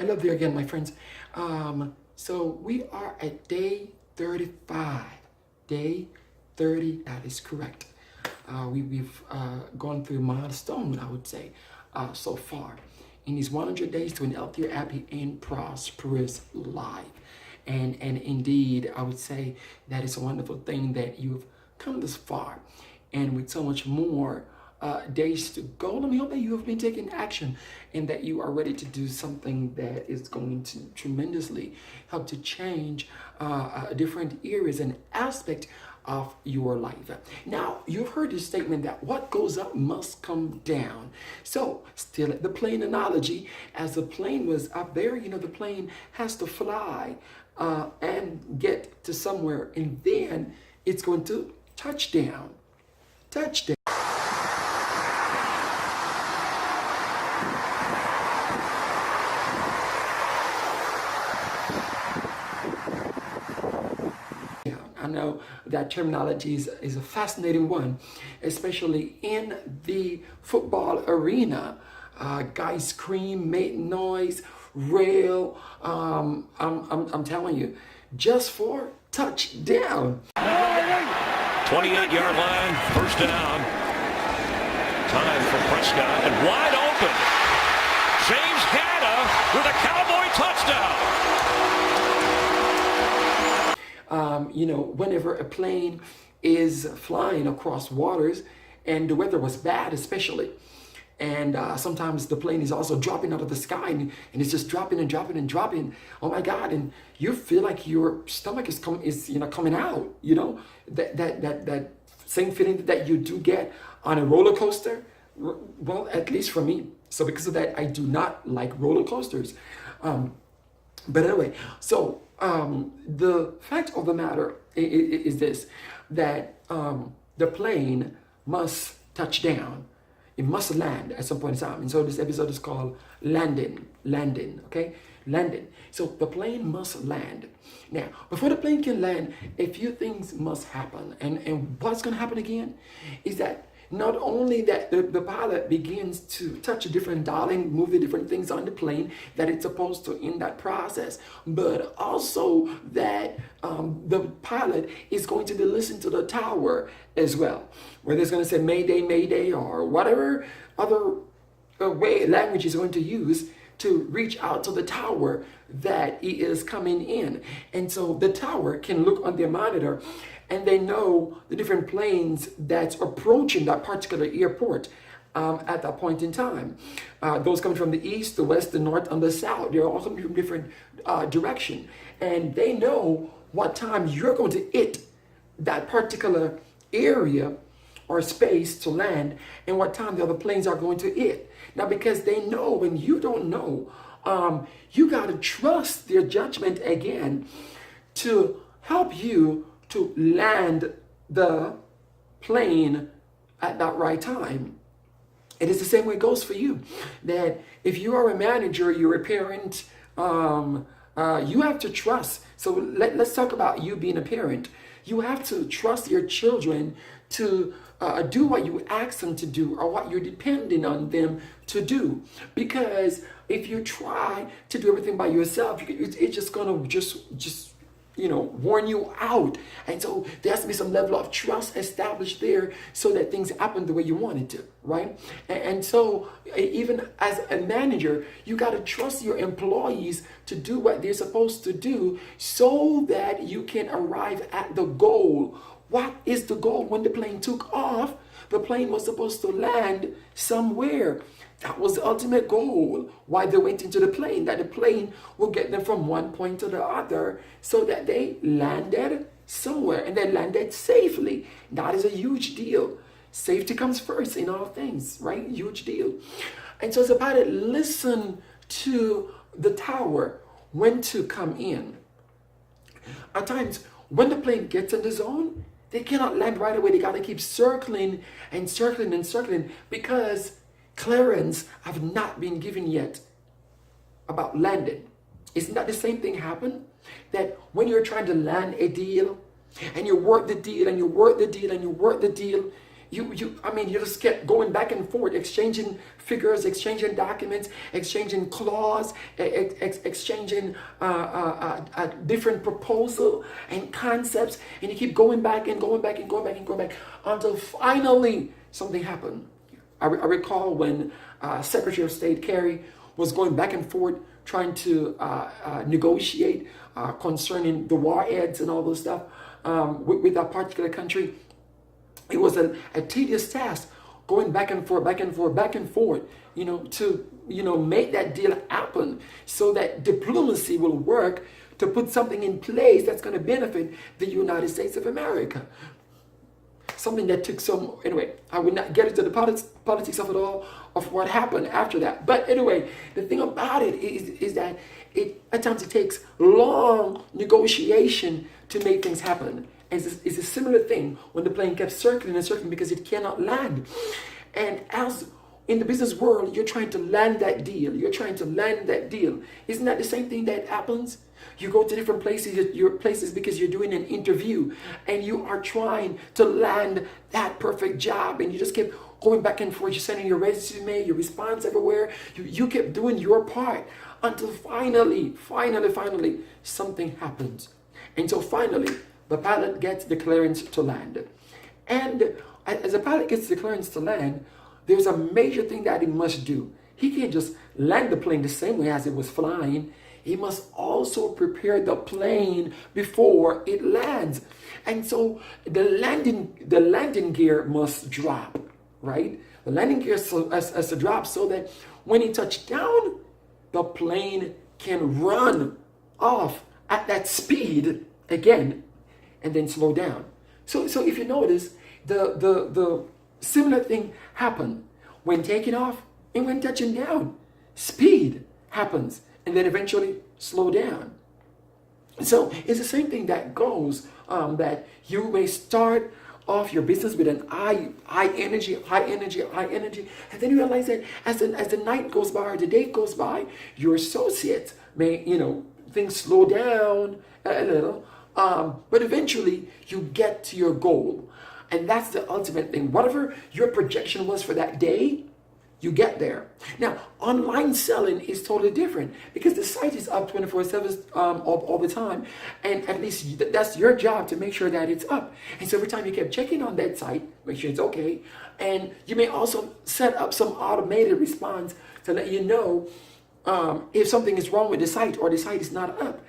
Hello there again, my friends. So we are at day 35. Day 30, that is correct. We've gone through a milestone, I would say, so far in these 100 days to an healthier, happy, and prosperous life. And indeed, I would say that it's a wonderful thing that you've come this far. And with so much more days to go, let me hope that you have been taking action and that you are ready to do something that is going to tremendously help to change different areas and aspect of your life. Now, you've heard the statement that what goes up must come down. So, still at the plane analogy, as the plane was up there, the plane has to fly and get to somewhere, and then it's going to touch down. Touchdown. I know that terminology is a fascinating one, especially in the football arena. Guys scream, make noise, rail. I'm telling you, just for touchdown. 28-yard line, first down. Time for Prescott, and wide open. James Hanna with a Cowboy touchdown. Whenever a plane is flying across waters and the weather was bad, especially, and sometimes the plane is also dropping out of the sky and it's just dropping and dropping and dropping. Oh my God! And you feel like your stomach is coming out. That same feeling that you do get on a roller coaster. Well, at least for me. So because of that, I do not like roller coasters. But anyway, so the fact of the matter is this, that the plane must touch down. It must land at some point in time. And so this episode is called Landing, okay? Landing. So the plane must land. Now, before the plane can land, a few things must happen. And what's going to happen again is that not only that the pilot begins to touch a different dialing, move the different things on the plane that it's supposed to in that process, but also that the pilot is going to be listening to the tower as well, where it's going to say Mayday, Mayday, or whatever other language he's going to use to reach out to the tower that he is coming in. And so the tower can look on their monitor and they know the different planes that's approaching that particular airport at that point in time. Those coming from the east, the west, the north, and the south. They're all coming from different direction. And they know what time you're going to hit that particular area or space to land and what time the other planes are going to hit. Now, because they know when you don't know, you got to trust their judgment again to help you to land the plane at that right time. It is the same way it goes for you. That if you are a manager, you're a parent, you have to trust. So let's talk about you being a parent. You have to trust your children to do what you ask them to do or what you're depending on them to do. Because if you try to do everything by yourself, it's just going to just worn you out. And so there has to be some level of trust established there so that things happen the way you want it to, right? And so even as a manager, you got to trust your employees to do what they're supposed to do so that you can arrive at the goal. What is the goal? When the plane took off, the plane was supposed to land somewhere. That was the ultimate goal, why they went into the plane, that the plane will get them from one point to the other so that they landed somewhere and they landed safely. That is a huge deal. Safety comes first in all things, right? Huge deal. And so as a pilot, listen to the tower when to come in. At times, when the plane gets in the zone, they cannot land right away. They got to keep circling and circling and circling because clearance have not been given yet about landing. Isn't that the same thing happen? That when you're trying to land a deal and you work the deal and you work the deal and you work the deal, I mean, you just kept going back and forth, exchanging figures, exchanging documents, exchanging clause, exchanging different proposal and concepts, and you keep going back and going back and going back and going back until finally something happened. I recall when Secretary of State Kerry was going back and forth trying to negotiate concerning the war ads and all those stuff with that particular country. It was a tedious task going back and forth, back and forth, back and forth, to, make that deal happen so that diplomacy will work to put something in place that's going to benefit the United States of America. Something that took anyway, I would not get into the politics of it all, of what happened after that. But anyway, the thing about it is that at times it takes long negotiation to make things happen. It's a similar thing when the plane kept circling and circling because it cannot land. And as in the business world, you're trying to land that deal. You're trying to land that deal. Isn't that the same thing that happens? You go to different places because you're doing an interview and you are trying to land that perfect job, and you just keep going back and forth. You're sending your resume, your response everywhere. You kept doing your part until finally, something happens. And so finally, the pilot gets the clearance to land. And as the pilot gets the clearance to land, there's a major thing that he must do. He can't just land the plane the same way as it was flying. He must also prepare the plane before it lands. And so the landing gear must drop, right? The landing gear has to drop so that when he touches down, the plane can run off at that speed again and then slow down. So if you notice, the similar thing happened when taking off and when touching down. Speed happens and then eventually slow down. So it's the same thing that goes, that you may start off your business with an high energy, and then you realize that as the night goes by or the day goes by, your associates may, things slow down a little, but eventually you get to your goal. And that's the ultimate thing. Whatever your projection was for that day, you get there. Now, online selling is totally different because the site is up 24/7 all the time. And at least that's your job to make sure that it's up. And so every time you keep checking on that site, make sure it's okay. And you may also set up some automated response to let you know if something is wrong with the site or the site is not up,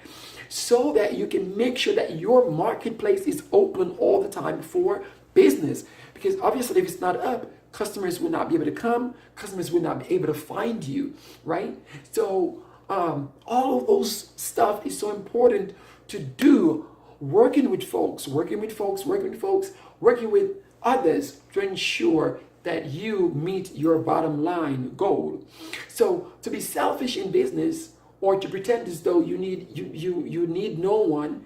so that you can make sure that your marketplace is open all the time for business. Because obviously if it's not up, customers will not be able to come, customers will not be able to find you, right? So all of those stuff is so important to do, working with others to ensure that you meet your bottom line goal. So to be selfish in business or to pretend as though you need no one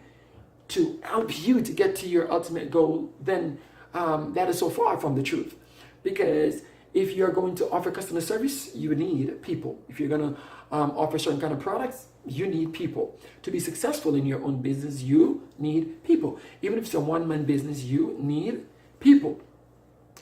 to help you to get to your ultimate goal, then that is so far from the truth. Because if you're going to offer customer service, you need people. If you're going to offer certain kind of products, you need people. To be successful in your own business, you need people. Even if it's a one-man business, you need people.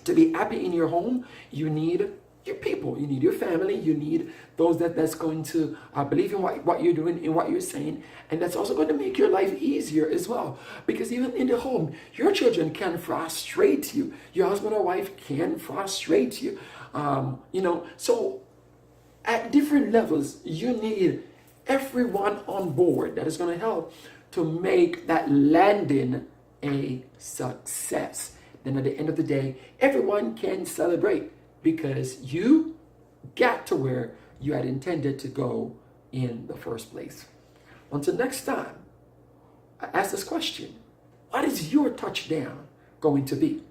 To be happy in your home, you need your people. You need your family. You need those that's going to believe in what you're doing and what you're saying. And that's also going to make your life easier as well. Because even in the home, your children can frustrate you. Your husband or wife can frustrate you. So at different levels, you need everyone on board that is going to help to make that landing a success. Then at the end of the day, everyone can celebrate because you got to where you had intended to go in the first place. Until next time, I ask this question: what is your touchdown going to be?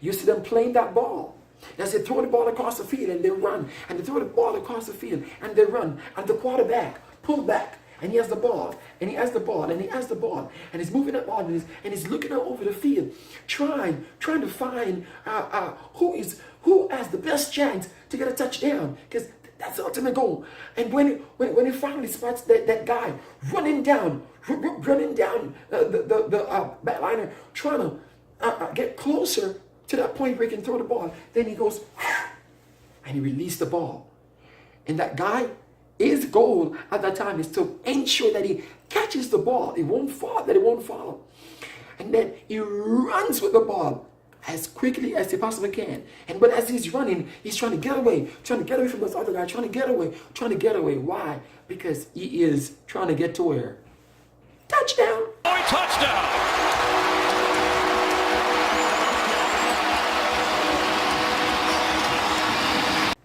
You see them playing that ball. As they throw the ball across the field and they run, and they throw the ball across the field and they run, and the quarterback pull back, and he has the ball, and he has the ball, and he has the ball, and he's moving the ball, and he's looking out over the field, trying to find who has the best chance to get a touchdown, because that's the ultimate goal. And when he finally spots that guy running down the back liner, trying to get closer to that point where he can throw the ball. Then he goes, and he released the ball. And that guy, his goal at that time is to ensure that he catches the ball. It won't fall, that it won't fall. And then he runs with the ball as quickly as he possibly can. But as he's running, he's trying to get away from this other guy, trying to get away. Why? Because he is trying to get to where? Touchdown! Touchdown!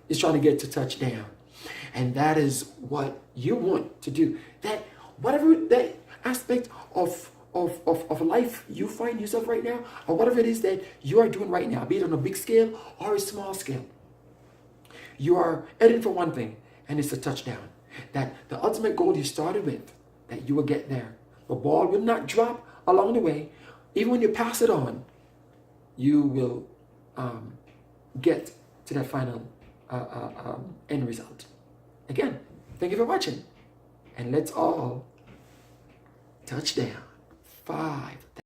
He's trying to get to touchdown. And that is what you want to do. That whatever that aspect of life you find yourself right now, or whatever it is that you are doing right now, be it on a big scale or a small scale, you are heading for one thing, and it's a touchdown. That the ultimate goal you started with, that you will get there. The ball will not drop along the way. Even when you pass it on, you will get to that final end result. Again, thank you for watching. And let's all touchdown. 5.